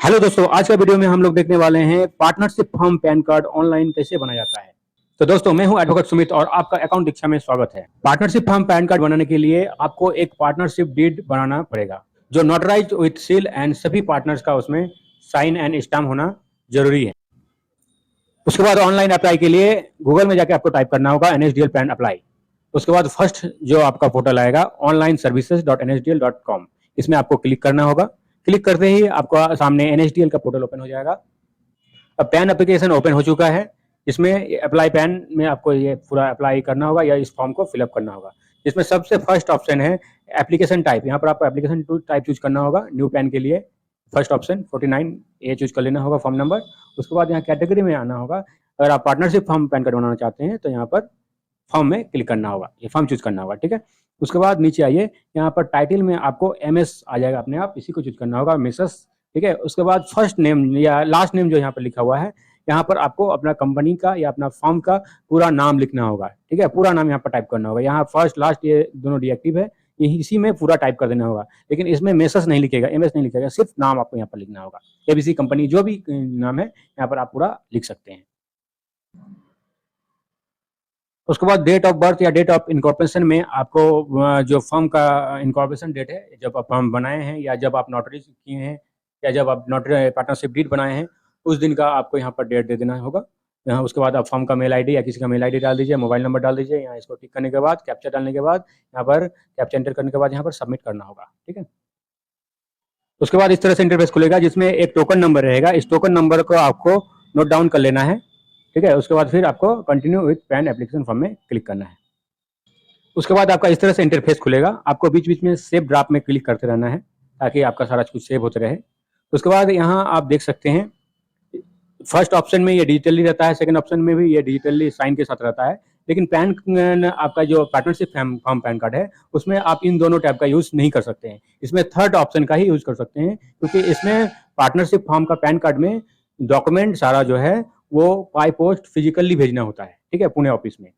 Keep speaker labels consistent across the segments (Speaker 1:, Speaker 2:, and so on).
Speaker 1: Hello दोस्तों, आज का वीडियो में हम लोग देखने वाले हैं partnership form pan card online कैसे बनाया जाता है। तो दोस्तों, मैं हूं एडवोकेट सुमित और आपका अकाउंट दीक्षा में स्वागत है। पार्टनरशिप फॉर्म पैन कार्ड बनाने के लिए आपको एक पार्टनरशिप डीड बनाना पड़ेगा जो नोटराइज्ड विथ सील एंड सभी पार्टनर्स का उसमें साइन एंड स्टाम्प होना जरूरी है। उसके बाद ऑनलाइन अप्लाई के लिए गूगल में जाके आपको टाइप करना होगा NSDL पैन अप्लाई। उसके बाद फर्स्ट जो आपका पोर्टल आएगा onlineservices.nsdl.com, इसमें आपको क्लिक करना होगा। क्लिक करते ही आपका सामने NSDL का पोर्टल ओपन हो जाएगा। अब पैन एप्लीकेशन ओपन हो चुका है। इसमें अप्लाई पैन में आपको ये पूरा अप्लाई करना होगा या इस फॉर्म को फिलअप करना होगा। इसमें सबसे फर्स्ट ऑप्शन है एप्लीकेशन टाइप। यहाँ पर आपको एप्लीकेशन टाइप चूज करना होगा। न्यू पैन के लिए फर्स्ट ऑप्शन 49 ये चूज कर लेना होगा, फॉर्म नंबर। उसके बाद यहाँ कैटेगरी में आना होगा। अगर आप पार्टनरशिप फॉर्म पैन कार्ड बनाना चाहते हैं तो यहाँ पर फॉर्म में क्लिक करना होगा, ये फॉर्म चूज करना होगा, ठीक है। उसके बाद नीचे आइए, यहाँ पर टाइटल में आपको MS आ जाएगा अपने आप, इसी को चूज करना होगा, मिसेस, ठीक है। उसके बाद फर्स्ट नेम या लास्ट नेम जो यहाँ पर लिखा हुआ है, यहाँ पर आपको अपना कंपनी का या अपना फॉर्म का पूरा नाम लिखना होगा, ठीक है। पूरा नाम यहाँ पर टाइप करना होगा। यहाँ फर्स्ट लास्ट ये दोनों डीएक्टिव है, इसी में पूरा टाइप कर देना होगा। लेकिन इसमें मेसेस नहीं लिखेगा, MS नहीं लिखेगा, सिर्फ नाम आपको यहाँ पर लिखना होगा। ABC कंपनी जो भी नाम है यहाँ पर आप पूरा लिख सकते हैं। उसके बाद डेट ऑफ बर्थ या डेट ऑफ इनकॉर्पोरेशन में आपको जो फर्म का इनकॉर्पोरेशन डेट है, जब आप फर्म बनाए हैं या जब आप नोटरी किए हैं या जब आप नोटरी पार्टनरशिप डीड बनाए हैं, उस दिन का आपको यहाँ पर डेट दे देना होगा। यहाँ उसके बाद आप फर्म का मेल ID या किसी का मेल ID डाल दीजिए, मोबाइल नंबर डाल दीजिए। यहाँ इसको टिक करने के बाद कैप्चा डालने के बाद यहाँ पर कैप्चा एंटर करने के बाद यहाँ पर सबमिट करना होगा, ठीक है। उसके बाद इस तरह से इंटरफेस खुलेगा जिसमें एक टोकन नंबर रहेगा। इस टोकन नंबर को आपको नोट डाउन कर लेना है, ठीक है। उसके बाद फिर आपको continue with pan application form में क्लिक करना है। उसके बाद आपका इस तरह से इंटरफेस खुलेगा। आपको बीच बीच में सेव ड्राफ्ट में क्लिक करते रहना है ताकि आपका सारा कुछ सेव होते रहे। उसके बाद यहाँ आप देख सकते हैं फर्स्ट ऑप्शन में ये डिजिटली रहता है, सेकंड ऑप्शन में भी ये डिजिटली साइन के साथ रहता है। लेकिन पैन आपका जो पार्टनरशिप फॉर्म पैन कार्ड है उसमें आप इन दोनों टाइप का यूज नहीं कर सकते हैं। इसमें थर्ड ऑप्शन का ही यूज कर सकते हैं, क्योंकि इसमें पार्टनरशिप फॉर्म का पैन कार्ड में डॉक्यूमेंट सारा जो है वो बाय पोस्ट फिजिकली भेजना होता है, ठीक है। पुणे ऑफिस में,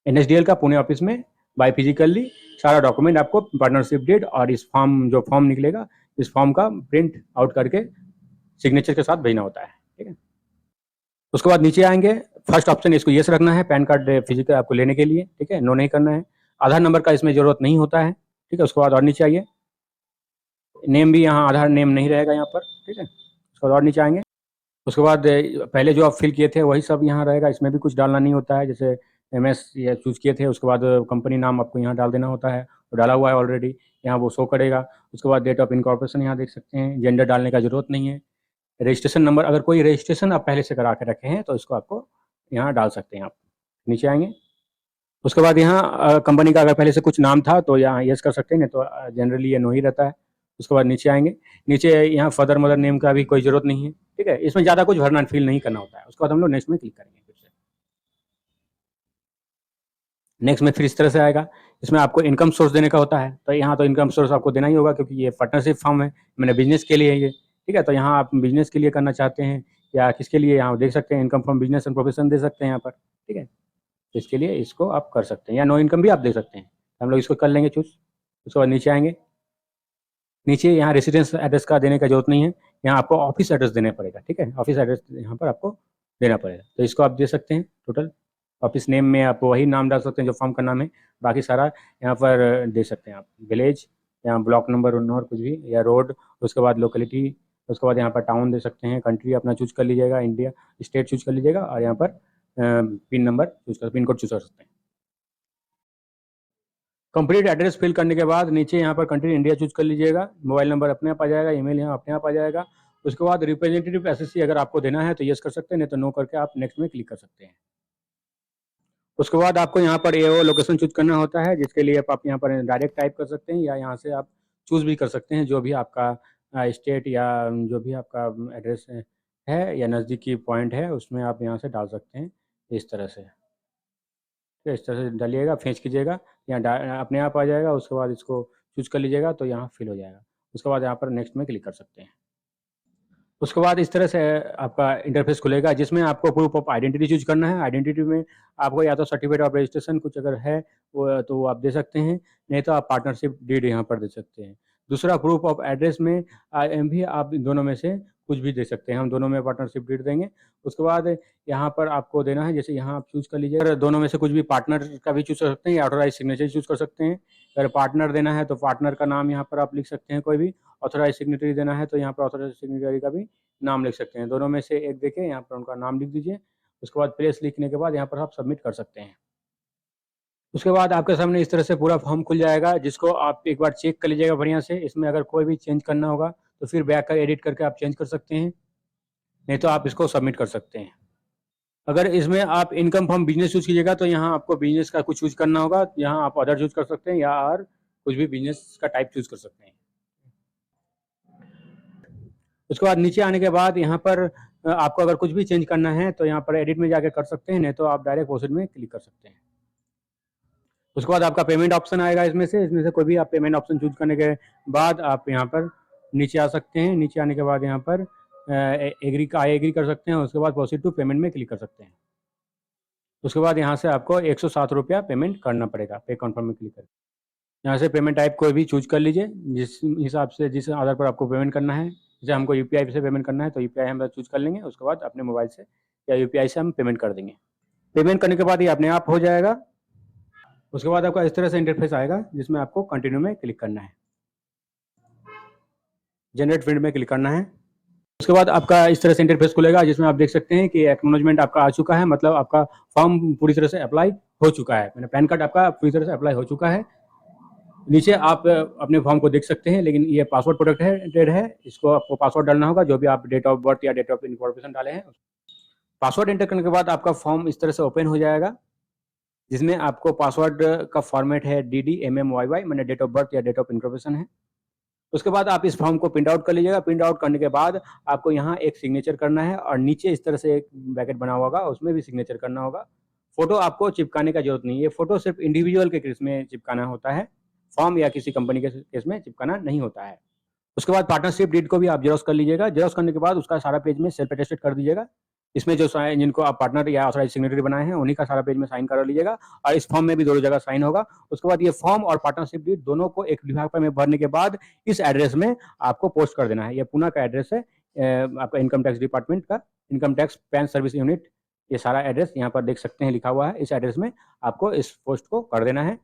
Speaker 1: NSDL का पुणे ऑफिस में बाय फिजिकली सारा डॉक्यूमेंट आपको पार्टनरशिप डीड और इस फॉर्म जो फॉर्म निकलेगा इस फॉर्म का प्रिंट आउट करके सिग्नेचर के साथ भेजना होता है, ठीक है। उसके बाद नीचे आएंगे, फर्स्ट ऑप्शन इसको यस रखना है पैन कार्ड फिजिकल आपको लेने के लिए, ठीक है। नो नहीं करना है। आधार नंबर का इसमें जरूरत नहीं होता है, ठीक है। उसके बाद और नीचे आइए, नेम भी यहाँ आधार नेम नहीं रहेगा यहाँ पर, ठीक है। उसके बाद और नीचे आएंगे, उसके बाद पहले जो आप फिल किए थे वही सब यहाँ रहेगा। इसमें भी कुछ डालना नहीं होता है, जैसे MS या चूज किए थे उसके बाद कंपनी नाम आपको यहाँ डाल देना होता है, वो डाला हुआ है ऑलरेडी, यहाँ वो शो करेगा। उसके बाद डेट ऑफ इनकॉर्पोरेशन यहाँ देख सकते हैं, जेंडर डालने का जरूरत नहीं है। रजिस्ट्रेशन नंबर, अगर कोई रजिस्ट्रेशन आप पहले से करा के रखे हैं तो इसको आपको यहाँ डाल सकते हैं। आप नीचे आएंगे, उसके बाद यहाँ कंपनी का अगर पहले से कुछ नाम था तो यहाँ यस कर सकते हैं, नहीं तो जनरली ये नो ही रहता है। उसके बाद नीचे आएंगे, नीचे यहाँ फादर मदर नेम का भी कोई जरूरत नहीं है, ठीक है। इसमें ज़्यादा कुछ भरना फिल नहीं करना होता है। उसके बाद हम लोग नेक्स्ट में क्लिक करेंगे। फिर से नेक्स्ट में फिर इस तरह से आएगा, इसमें आपको इनकम सोर्स देने का होता है। तो यहाँ तो इनकम सोर्स आपको देना ही होगा, क्योंकि ये पार्टनरशिप फॉर्म है, मैंने बिजनेस के लिए है ये, ठीक है। तो यहाँ आप बिजनेस के लिए करना चाहते हैं या किसके लिए, यहाँ देख सकते हैं income from business and profession दे सकते हैं यहाँ पर, ठीक है। इसके लिए इसको आप कर सकते हैं, या नो इनकम भी आप दे सकते हैं। हम लोग इसको कर लेंगे चूज। उसके बाद नीचे आएंगे, नीचे यहाँ रेसिडेंस एड्रेस का देने का जरूरत नहीं है, यहाँ आपको ऑफिस एड्रेस देना पड़ेगा, ठीक है। ऑफिस एड्रेस यहाँ पर आपको देना पड़ेगा, तो इसको आप दे सकते हैं। टोटल ऑफिस नेम में आप वही नाम डाल सकते हैं जो फॉर्म का नाम है, बाकी सारा यहाँ पर दे सकते हैं आप। विलेज, यहाँ ब्लॉक नंबर और कुछ भी, या रोड, उसके बाद लोकेलिटी, उसके बाद यहाँ पर टाउन दे सकते हैं। कंट्री अपना चूज कर लीजिएगा, इंडिया स्टेट चूज कर लीजिएगा, और यहाँ पर पिन नंबर चूज कर, पिन कोड चूज कर सकते हैं। कंप्लीट एड्रेस फिल करने के बाद नीचे यहाँ पर कंट्री इंडिया चूज कर लीजिएगा। मोबाइल नंबर अपने आप आ जाएगा, ईमेल यहाँ अपने आप आ जाएगा। उसके बाद रिप्रेजेंटेटिव SSC अगर आपको देना है तो यस कर सकते हैं, नहीं तो नो करके आप नेक्स्ट में क्लिक कर सकते हैं। उसके बाद आपको यहाँ पर AO लोकेशन चूज करना होता है, जिसके लिए आप यहाँ पर डायरेक्ट टाइप कर सकते हैं, या यहाँ से आप चूज भी कर सकते हैं जो भी आपका स्टेट या जो भी आपका एड्रेस है या नज़दीकी पॉइंट है उसमें आप यहाँ से डाल सकते हैं इस तरह से। तो इस तरह से डालिएगा, फेंच कीजिएगा, यहाँ अपने आप आ जाएगा। उसके बाद इसको चूज कर लीजिएगा तो यहाँ फिल हो जाएगा। उसके बाद यहाँ पर नेक्स्ट में क्लिक कर सकते हैं। उसके बाद इस तरह से आपका इंटरफेस खुलेगा, जिसमें आपको प्रूफ ऑफ आइडेंटिटी चूज करना है। आइडेंटिटी में आपको या तो सर्टिफिकेट ऑफ रजिस्ट्रेशन कुछ अगर है वो तो वो आप दे सकते हैं, नहीं तो आप पार्टनरशिप डीड यहाँ पर दे सकते हैं। दूसरा प्रूफ ऑफ एड्रेस में भी आप इन दोनों में से कुछ भी दे सकते हैं, हम दोनों में पार्टनरशिप डीड देंगे। उसके बाद यहाँ पर आपको देना है, जैसे यहाँ आप चूज़ कर लीजिए, अगर दोनों में से कुछ भी पार्टनर का भी चूज़ कर सकते हैं या ऑथोराइज सिग्नेचर चूज़ कर सकते हैं। अगर पार्टनर देना है तो पार्टनर का नाम यहाँ पर आप लिख सकते हैं कोई भी, ऑथोराइज सिग्नेटरी देना है तो यहाँ पर ऑथोराइज सिग्नेटरी का भी नाम लिख सकते हैं। दोनों में से एक देके यहाँ पर उनका नाम लिख दीजिए। उसके बाद प्लेस लिखने के बाद यहाँ पर आप सबमिट कर सकते हैं। उसके बाद आपके सामने इस तरह से पूरा फॉर्म खुल जाएगा, जिसको आप एक बार चेक कर लीजिएगा बढ़िया से। इसमें अगर कोई भी चेंज करना होगा तो फिर बैक कर एडिट करके आप चेंज कर सकते हैं, नहीं तो आप इसको सबमिट कर सकते हैं। अगर इसमें आप इनकम फ्रॉम बिजनेस चूज कीजिएगा तो यहाँ आपको बिजनेस का कुछ चूज करना होगा, यहाँ आप अदर चूज कर सकते हैं या और कुछ भी बिजनेस का टाइप चूज कर सकते हैं। उसके बाद नीचे आने के बाद यहाँ पर आपको अगर कुछ भी चेंज करना है तो यहाँ पर एडिट में जाके कर सकते हैं, नहीं तो आप डायरेक्ट प्रोसीड में क्लिक कर सकते हैं। उसके बाद आपका पेमेंट ऑप्शन आएगा, इसमें से कोई भी आप पेमेंट ऑप्शन चूज करने के बाद आप यहाँ पर नीचे आ सकते हैं। नीचे आने के बाद यहाँ पर आई एग्री कर सकते हैं। उसके बाद प्रोसीड टू पेमेंट में क्लिक कर सकते हैं। उसके बाद यहाँ से आपको 107 रुपया पेमेंट करना पड़ेगा, पे कन्फर्म में क्लिक करके। यहाँ से पेमेंट टाइप कोई भी चूज कर लीजिए, जिस हिसाब से जिस आधार पर आपको पेमेंट करना है। जैसे हमको यूपीआई से पेमेंट करना है तो यूपीआई हम चूज कर लेंगे। उसके बाद अपने मोबाइल से या यूपीआई से हम पेमेंट कर देंगे। पेमेंट करने के बाद ये अपने आप हो जाएगा। उसके बाद आपका इस तरह से इंटरफेस आएगा, जिसमें आपको कंटिन्यू में क्लिक करना है, जनरेट फील्ड में क्लिक करना है। उसके बाद आपका इस तरह से इंटरफेस खुलेगा, जिसमें आप देख सकते हैं कि एक्नॉलेजमेंट आपका आ चुका है, मतलब आपका फॉर्म पूरी तरह से अप्लाई हो चुका है। मैंने पैन कार्ड आपका पूरी तरह से अप्लाई हो चुका है। नीचे आप अपने फॉर्म को देख सकते हैं, लेकिन ये पासवर्ड प्रोटेक्टेड है, इसको आपको पासवर्ड डालना होगा, जो भी आप डेट ऑफ बर्थ या डेट ऑफ इन्फॉर्मेशन डाले हैं। पासवर्ड एंटर करने के बाद आपका फॉर्म इस तरह से ओपन हो जाएगा, जिसमें आपको पासवर्ड का फॉर्मेट है DDMMYY, मैंने डेट ऑफ बर्थ या डेट ऑफ इन्फॉर्मेशन है। उसके बाद आप इस फॉर्म को प्रिंट आउट कर लीजिएगा। प्रिंट आउट करने के बाद आपको यहाँ एक सिग्नेचर करना है और नीचे इस तरह से एक ब्रैकेट बना हुआ होगा, उसमें भी सिग्नेचर करना होगा। फोटो आपको चिपकाने का जरूरत नहीं है, फोटो सिर्फ इंडिविजुअल के केस में चिपकाना होता है, फॉर्म या किसी कंपनी के केस में चिपकाना नहीं होता है। उसके बाद पार्टनरशिप डीड को भी आप जेरॉक्स कर लीजिएगा। जेरॉक्स करने के बाद उसका सारा पेज में सेल्फ अटेस्टेड कर दीजिएगा। इसमें जो जिनको आप पार्टनर या ऑथराइज सिग्नेटरी बनाए हैं उन्हीं का सारा पेज में साइन कर लीजिएगा, और इस फॉर्म में भी दोनों जगह साइन होगा। उसके बाद ये फॉर्म और पार्टनरशिप डीड दोनों को एक लिफाफे में भरने के बाद इस एड्रेस में आपको पोस्ट कर देना है। ये पुणे का एड्रेस है, आपका इनकम टैक्स डिपार्टमेंट का, income tax pan service unit, ये सारा एड्रेस यहाँ पर देख सकते हैं लिखा हुआ है। इस एड्रेस में आपको इस पोस्ट को कर देना है।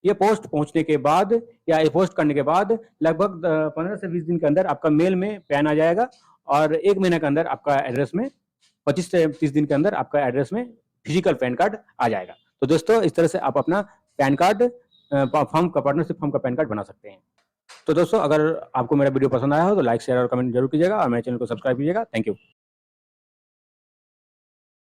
Speaker 1: ये पोस्ट पहुंचने के बाद या ये पोस्ट करने के बाद लगभग 15 से 20 दिन के अंदर आपका मेल में पैन आ जाएगा, और 1 महीने के अंदर आपका एड्रेस में 25 से 30 दिन के अंदर आपका एड्रेस में फिजिकल पैन कार्ड आ जाएगा। तो दोस्तों, इस तरह से आप अपना पैन कार्ड फॉर्म का, पार्टनरशिप फॉर्म का पैन कार्ड बना सकते हैं। तो दोस्तों, अगर आपको मेरा वीडियो पसंद आया हो तो लाइक, शेयर और कमेंट जरूर कीजिएगा, और मेरे चैनल को सब्सक्राइब कीजिएगा। Thank you.